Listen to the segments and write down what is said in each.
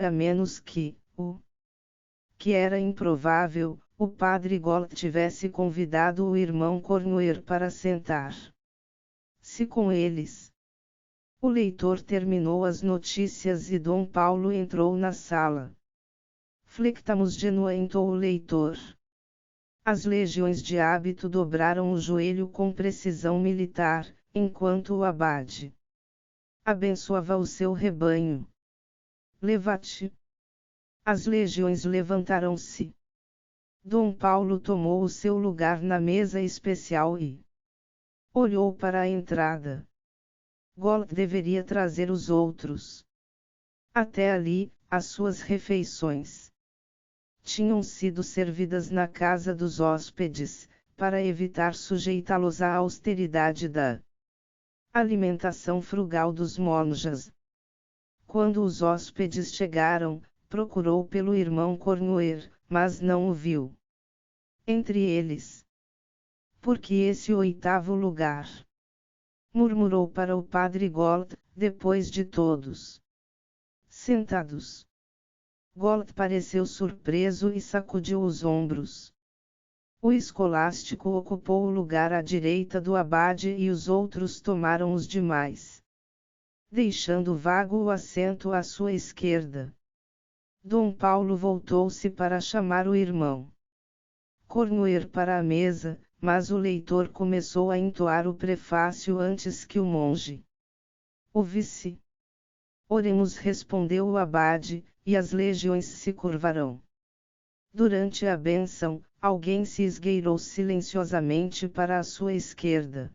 a menos que, o que era improvável, o padre Gold tivesse convidado o irmão Cornuer para sentar-se com eles. O leitor terminou as notícias e Dom Paulo entrou na sala. Flectamus genua, entoou o leitor. As legiões de hábito dobraram o joelho com precisão militar, enquanto o abade abençoava o seu rebanho. Levate. As legiões levantaram-se. Dom Paulo tomou o seu lugar na mesa especial e olhou para a entrada. Gold deveria trazer os outros. Até ali, as suas refeições tinham sido servidas na casa dos hóspedes, para evitar sujeitá-los à austeridade da alimentação frugal dos monjas. Quando os hóspedes chegaram, procurou pelo irmão Cornuer, mas não o viu entre eles. Por que esse oitavo lugar? Murmurou para o padre Gold, depois de todos sentados. Gold pareceu surpreso e sacudiu os ombros. O escolástico ocupou o lugar à direita do abade e os outros tomaram os demais, deixando vago o assento à sua esquerda. Dom Paulo voltou-se para chamar o irmão Cornuer para a mesa, mas o leitor começou a entoar o prefácio antes que o monge o visse. Oremos, respondeu o abade, e as legiões se curvarão. Durante a bênção, alguém se esgueirou silenciosamente para a sua esquerda.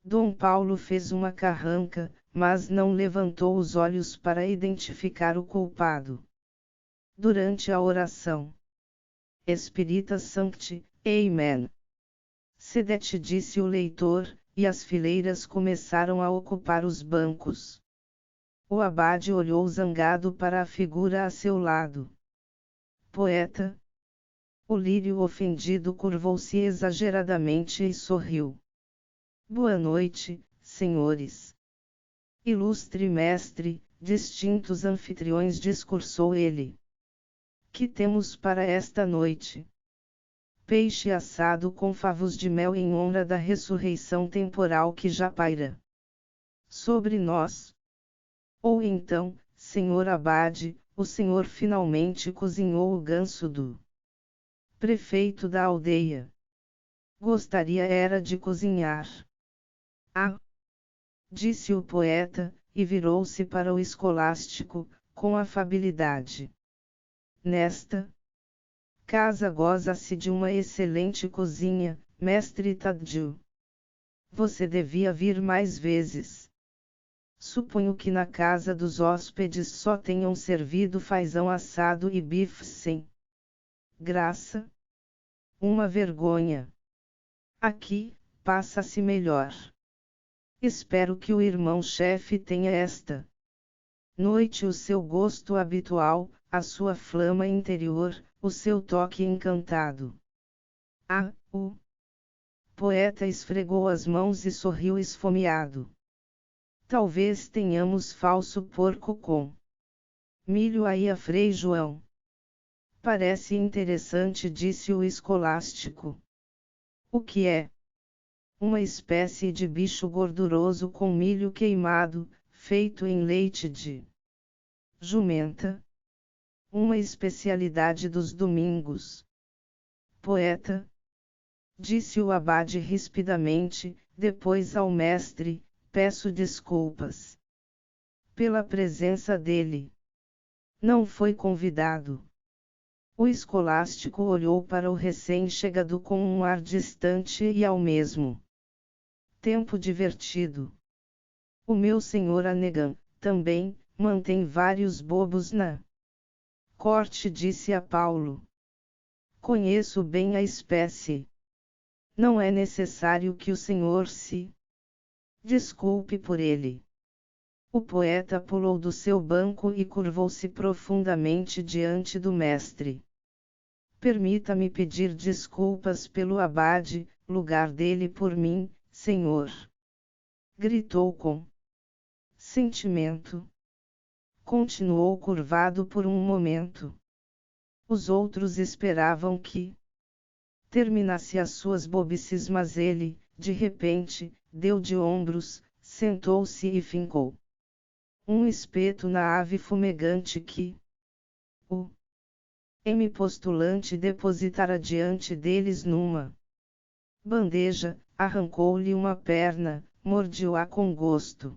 Dom Paulo fez uma carranca, mas não levantou os olhos para identificar o culpado. Durante a oração Spiritus Sancti, Amen. Sedete, disse o leitor, e as fileiras começaram a ocupar os bancos. O abade olhou zangado para a figura a seu lado. Poeta? O lírio ofendido curvou-se exageradamente e sorriu. Boa noite, senhores. Ilustre mestre, distintos anfitriões, discursou ele. Que temos para esta noite? Peixe assado com favos de mel em honra da ressurreição temporal que já paira sobre nós. Ou então, senhor abade, o senhor finalmente cozinhou o ganso do prefeito da aldeia. Gostaria era de cozinhar. Ah! Disse o poeta, e virou-se para o escolástico, com afabilidade. Nesta casa goza-se de uma excelente cozinha, mestre Tadju. Você devia vir mais vezes. Suponho que na casa dos hóspedes só tenham servido fazão assado e bife sem graça. Uma vergonha. Aqui, passa-se melhor. Espero que o irmão-chefe tenha esta noite o seu gosto habitual, a sua flama interior, o seu toque encantado. Ah, o poeta esfregou as mãos e sorriu esfomeado. Talvez tenhamos falso porco com milho aí a Frei João. Parece interessante, disse o escolástico. O que é? Uma espécie de bicho gorduroso com milho queimado, feito em leite de jumenta. Uma especialidade dos domingos. Poeta? Disse o abade rispidamente, depois ao mestre, peço desculpas pela presença dele. Não foi convidado. O escolástico olhou para o recém-chegado com um ar distante e ao mesmo tempo divertido. O meu senhor Anegan, também, mantém vários bobos na corte, disse a Paulo. Conheço bem a espécie. Não é necessário que o senhor se desculpe por ele. O poeta pulou do seu banco e curvou-se profundamente diante do mestre. Permita-me pedir desculpas pelo abade, lugar dele por mim, senhor. Gritou com sentimento. Continuou curvado por um momento. Os outros esperavam que terminasse as suas bobices, mas ele, de repente, deu de ombros, sentou-se e fincou um espeto na ave fumegante que o postulante depositara diante deles numa bandeja, arrancou-lhe uma perna, mordiu-a com gosto.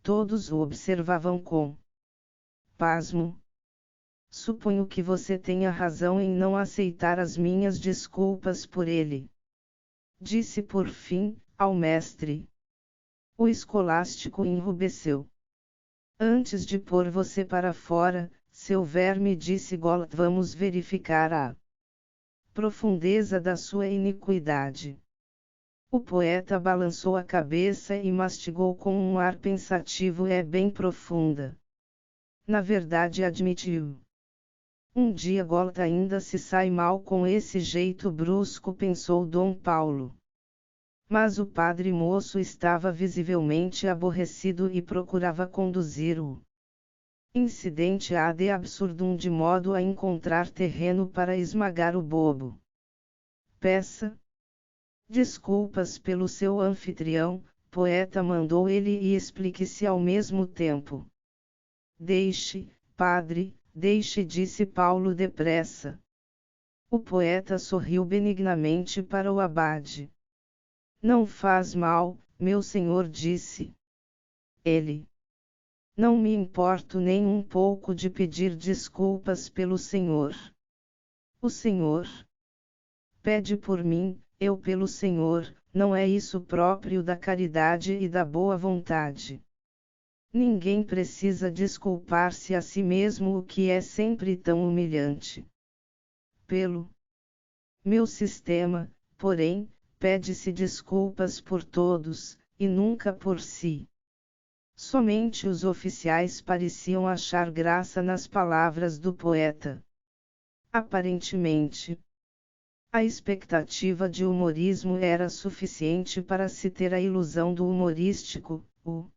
Todos o observavam com pasmo. Suponho que você tenha razão em não aceitar as minhas desculpas por ele, disse por fim, ao mestre. O escolástico enrubesceu. Antes de pôr você para fora, seu verme, disse Gollum, vamos verificar a profundeza da sua iniquidade. O poeta balançou a cabeça e mastigou com um ar pensativo. É bem profunda. Na verdade, admitiu. Um dia Gollum ainda se sai mal com esse jeito brusco, pensou Dom Paulo. Mas o padre moço estava visivelmente aborrecido e procurava conduzir o incidente ad absurdum de modo a encontrar terreno para esmagar o bobo. Peça desculpas pelo seu anfitrião, poeta, mandou ele, e explique-se ao mesmo tempo. Deixe, padre, deixe, disse Paulo depressa. O poeta sorriu benignamente para o abade. Não faz mal, meu senhor, disse ele. Não me importo nem um pouco de pedir desculpas pelo senhor. O senhor pede por mim, eu pelo senhor, não é isso próprio da caridade e da boa vontade? Ninguém precisa desculpar-se a si mesmo, o que é sempre tão humilhante. Pelo meu sistema, porém, pede-se desculpas por todos, e nunca por si. Somente os oficiais pareciam achar graça nas palavras do poeta. Aparentemente, a expectativa de humorismo era suficiente para se ter a ilusão do humorístico. O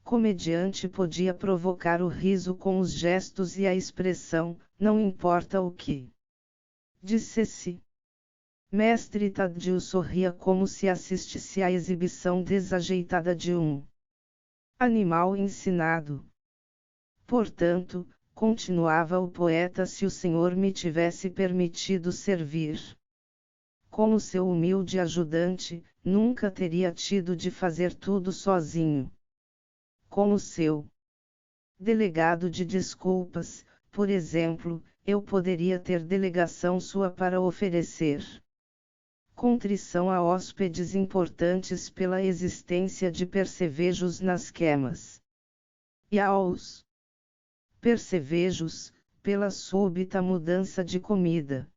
comediante podia provocar o riso com os gestos e a expressão, não importa o que dissesse. Mestre Taddeo sorria como se assistisse à exibição desajeitada de um animal ensinado. Portanto, continuava o poeta, se o senhor me tivesse permitido servir como seu humilde ajudante, nunca teria tido de fazer tudo sozinho. Como seu delegado de desculpas, por exemplo, eu poderia ter delegação sua para oferecer contrição a hóspedes importantes pela existência de percevejos nas quemas, e aos percevejos, pela súbita mudança de comida.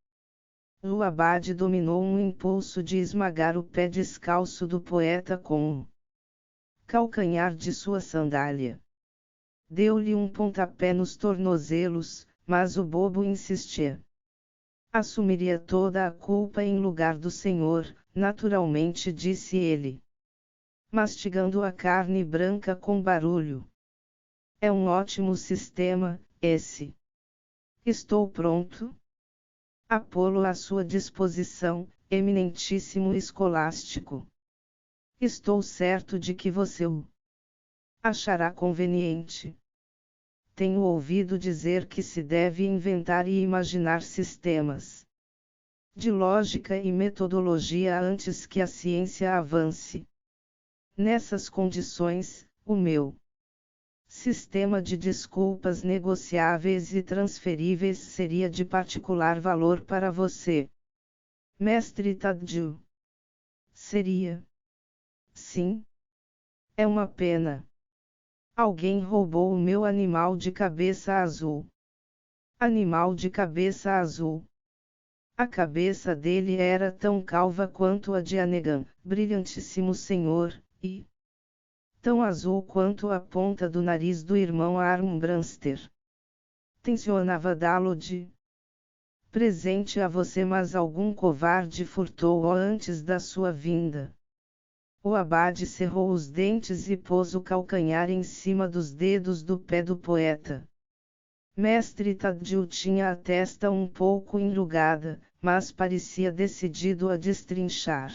O abade dominou um impulso de esmagar o pé descalço do poeta com o calcanhar de sua sandália. Deu-lhe um pontapé nos tornozelos, mas o bobo insistia. Assumiria toda a culpa em lugar do senhor, naturalmente, disse ele, mastigando a carne branca com barulho. É um ótimo sistema, esse. Estou pronto a pô-lo à sua disposição, eminentíssimo escolástico. Estou certo de que você o achará conveniente. Tenho ouvido dizer que se deve inventar e imaginar sistemas de lógica e metodologia antes que a ciência avance. Nessas condições, o meu sistema de desculpas negociáveis e transferíveis seria de particular valor para você, mestre Taddeo. Seria? Sim. É uma pena. Alguém roubou o meu animal de cabeça azul. Animal de cabeça azul. A cabeça dele era tão calva quanto a de Anegan, brilhantíssimo senhor, e tão azul quanto a ponta do nariz do irmão Armbruster. Tencionava dá-lo de presente a você, mas algum covarde furtou-o antes da sua vinda. O abade cerrou os dentes e pôs o calcanhar em cima dos dedos do pé do poeta. Mestre Tadeu tinha a testa um pouco enrugada, mas parecia decidido a destrinchar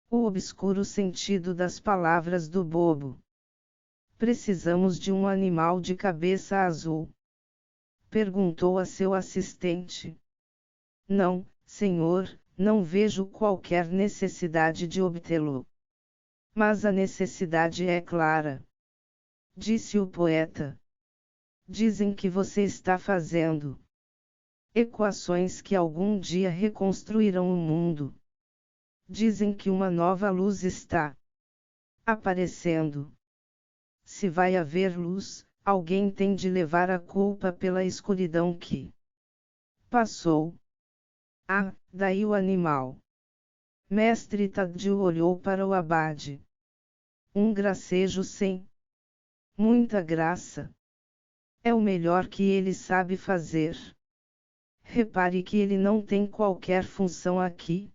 o obscuro sentido das palavras do bobo. Precisamos de um animal de cabeça azul? Perguntou a seu assistente. Não, senhor, não vejo qualquer necessidade de obtê-lo. Mas a necessidade é clara, disse o poeta. Dizem que você está fazendo equações que algum dia reconstruirão o mundo. Dizem que uma nova luz está aparecendo. Se vai haver luz, alguém tem de levar a culpa pela escuridão que passou. Ah, daí o animal. Mestre Tadeu olhou para o abade. Um gracejo sem muita graça. É o melhor que ele sabe fazer. Repare que ele não tem qualquer função aqui.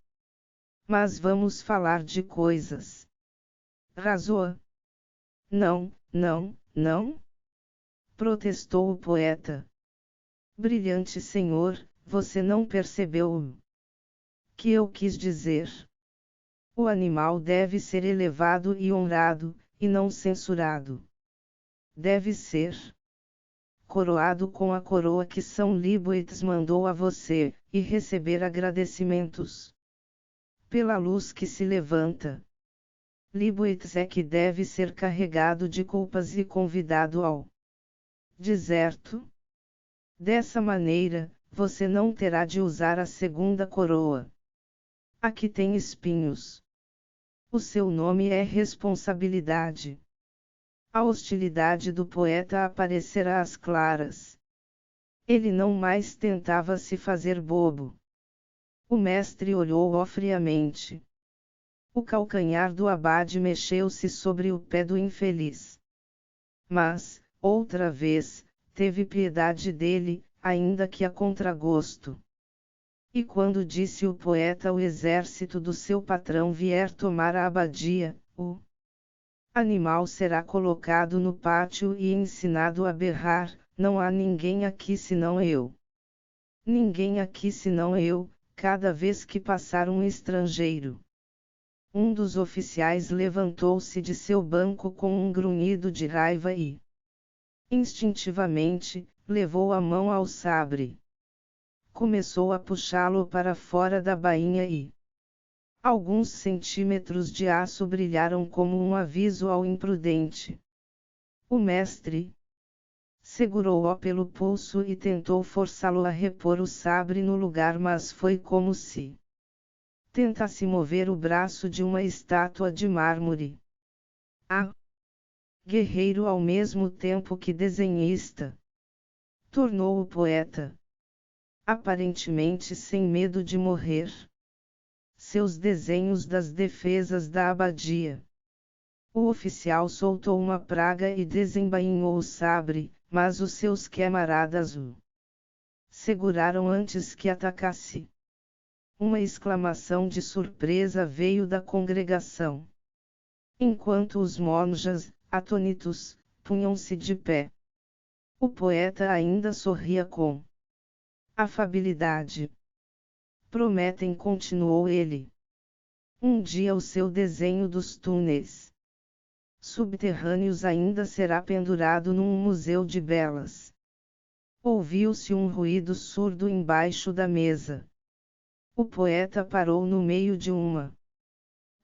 Mas vamos falar de coisas. Razoa. Não, não, não? Protestou o poeta. Brilhante senhor, você não percebeu o que eu quis dizer. O animal deve ser elevado e honrado, e não censurado. Deve ser coroado com a coroa que São Liboetes mandou a você, e receber agradecimentos pela luz que se levanta. Liboetes é que deve ser carregado de culpas e convidado ao deserto. Dessa maneira, você não terá de usar a segunda coroa. Aqui tem espinhos. O seu nome é responsabilidade. A hostilidade do poeta aparecerá às claras. Ele não mais tentava se fazer bobo. O mestre olhou-o friamente. O calcanhar do abade mexeu-se sobre o pé do infeliz. Mas, outra vez, teve piedade dele, ainda que a contragosto. E quando disse o poeta o exército do seu patrão vier tomar a abadia, o animal será colocado no pátio e ensinado a berrar, não há ninguém aqui senão eu. Ninguém aqui senão eu, cada vez que passar um estrangeiro. Um dos oficiais levantou-se de seu banco com um grunhido de raiva e, instintivamente, levou a mão ao sabre. Começou a puxá-lo para fora da bainha e alguns centímetros de aço brilharam como um aviso ao imprudente. O mestre segurou-o pelo pulso e tentou forçá-lo a repor o sabre no lugar, mas foi como se tentasse mover o braço de uma estátua de mármore. Ah! Guerreiro ao mesmo tempo que desenhista, tornou o poeta, aparentemente sem medo de morrer. Seus desenhos das defesas da abadia. O oficial soltou uma praga e desembainhou o sabre, mas os seus camaradas o seguraram antes que atacasse. Uma exclamação de surpresa veio da congregação. Enquanto os monjas, atônitos, punham-se de pé. O poeta ainda sorria com afabilidade. Prometem, continuou ele. Um dia o seu desenho dos túneis subterrâneos ainda será pendurado num museu de belas. Ouviu-se um ruído surdo embaixo da mesa. O poeta parou no meio de uma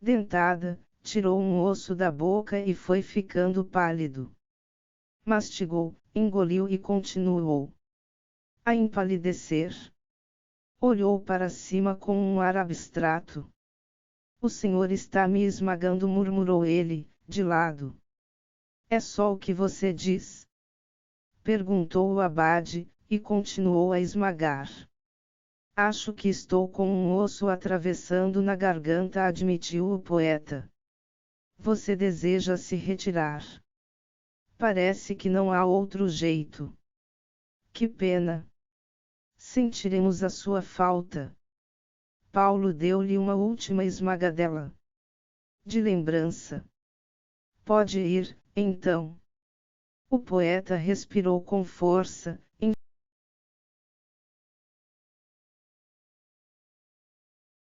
dentada, tirou um osso da boca e foi ficando pálido. Mastigou, engoliu e continuou a empalidecer. Olhou para cima com um ar abstrato. O senhor está me esmagando, murmurou ele, de lado. É só o que você diz? Perguntou o abade, e continuou a esmagar. Acho que estou com um osso atravessando na garganta, admitiu o poeta. Você deseja se retirar? Parece que não há outro jeito. Que pena. Sentiremos a sua falta. Paulo deu-lhe uma última esmagadela de lembrança. Pode ir, então. O poeta respirou com força,